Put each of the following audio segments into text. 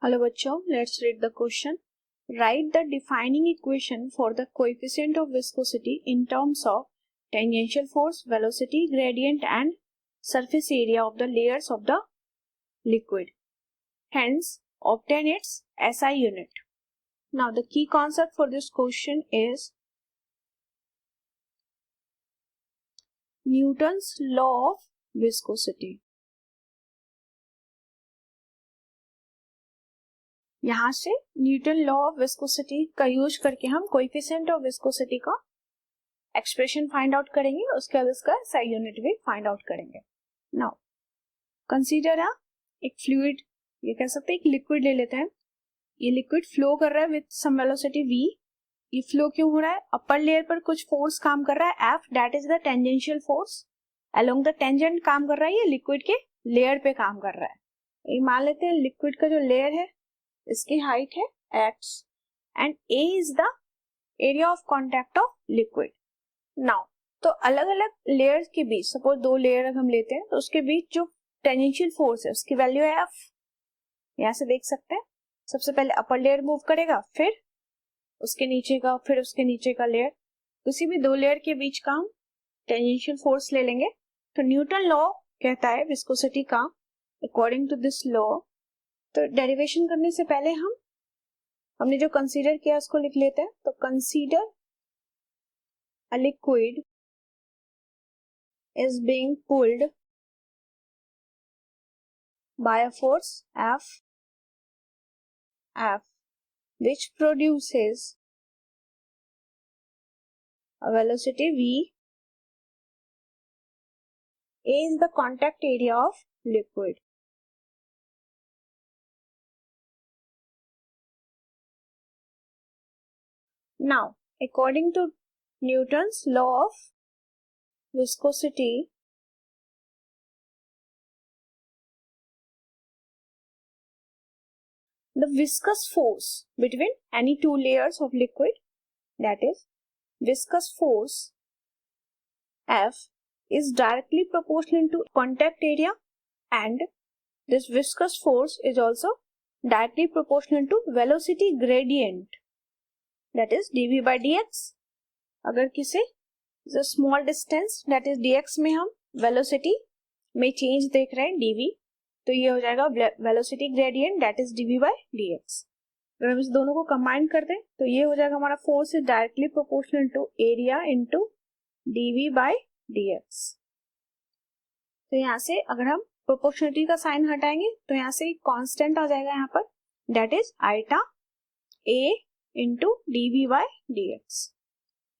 Hello बच्चों, let's read the question. Right the defining equation for the coefficient of viscosity in terms of tangential force, velocity gradient and surface area of the layers of the liquid. Hence, obtain its SI unit. Now, the key concept for this question is Newton's law of viscosity. यहाँ से Newton law of viscosity का use करके हम coefficient of viscosity का expression find out करेंगे, उसके बाद इसका SI यूनिट भी फाइंड आउट करेंगे. नाउ कंसीडर एक फ्लूइड, ये कह सकते हैं एक लिक्विड ले लेते हैं. ये लिक्विड फ्लो कर रहा है विद सम वेलोसिटी v. ये फ्लो क्यों हो रहा है? अपर लेयर पर कुछ फोर्स काम कर रहा है F, that is the tangential force. Along the tangent काम कर रहा है, ये लिक्विड के लेयर पे काम कर रहा है. ये मान लेते हैं लिक्विड का जो लेयर है इसकी हाइट है x and a is the area of contact of liquid. Now तो अलग अलग लेयर्स के बीच, सपोज दो लेयर हम लेते हैं तो उसके बीच जो टेंजेंशियल फोर्स है उसकी वैल्यू है F. यहां से देख सकते हैं सबसे पहले अपर लेयर मूव करेगा, फिर उसके नीचे का, फिर उसके नीचे का लेयर. किसी भी दो लेयर के बीच का हम टेंजेंशियल फोर्स ले लेंगे. तो न्यूटन लॉ कहता है विस्कोसिटी का, अकॉर्डिंग टू दिस लॉ. तो डेरिवेशन करने से पहले हमने जो कंसीडर किया उसको लिख लेते हैं. तो consider a liquid is being pulled by a force F which produces a velocity v. A is the contact area of liquid. Now, according to Newton's law of viscosity, the viscous force between any two layers of liquid, that is viscous force F, is directly proportional to contact area, and this viscous force is also directly proportional to velocity gradient, that is dv by dx. अगर किसी small distance that is dx में हम velocity में change देख रहे हैं dv, तो ये हो जाएगा velocity gradient that is dv by dx. अगर हम इस दोनों को कंबाइन कर दें तो ये हो जाएगा हमारा force is directly proportional to area into dv by dx. तो यहाँ से अगर हम प्रोपोर्शनलिटी का साइन हटाएंगे तो यहाँ से कांस्टेंट आ जाएगा यहाँ पर, that is iota a into dv by dx.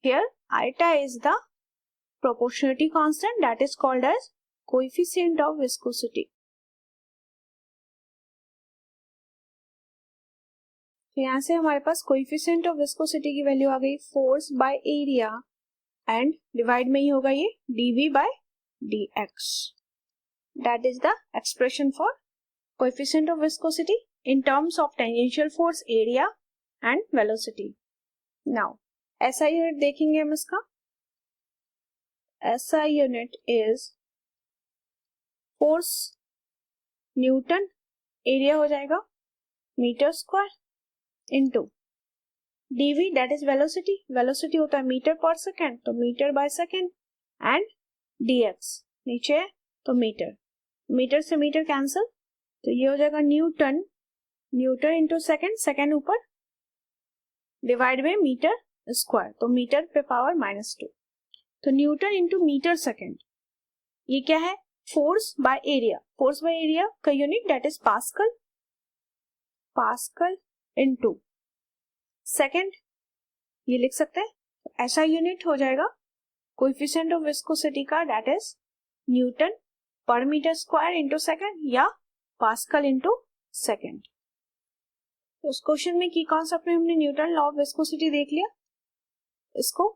Here iota is the proportionality constant that is called as coefficient of viscosity. तो यहाँ से हमारे पास coefficient of viscosity की वैल्यू आ गई force by area and divide में ही होगा ये dv by dx. That is the expression for coefficient of viscosity in terms of tangential force, area and velocity. Now SI unit देखेंगे हम इसका. SI unit is force newton, area हो जाएगा metre square into dv that is velocity. Velocity होता है metre per second, तो metre by second, and dx नीचे है तो मीटर, मीटर से मीटर कैंसिल, तो ये हो जाएगा newton, newton into second, second ऊपर डिवाइड बाय मीटर स्क्वायर, तो मीटर पे पावर -2. तो न्यूटन इंटू मीटर सेकेंड, ये क्या है? Force by area. Force by area का unit that is pascal, pascal into second, ये लिख सकते हैं. ऐसा यूनिट हो जाएगा कोएफिशिएंट ऑफ विस्कोसिटी का, that is newton per metre square into second या पास्कल इंटू सेकेंड. तो उस क्वेश्चन में की कॉन्सेप्ट में हमने न्यूटन लॉ ऑफ विस्कोसिटी देख लिया. इसको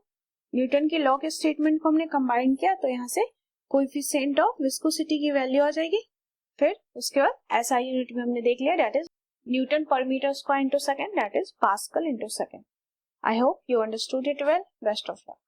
न्यूटन के लॉ के स्टेटमेंट को हमने कंबाइन किया, तो यहाँ से कोएफिशिएंट ऑफ विस्कोसिटी की वैल्यू आ जाएगी. फिर उसके बाद SI यूनिट में हमने देख लिया, that is newton per metre square into second, that is pascal into second. I hope you understood it well. Best of luck.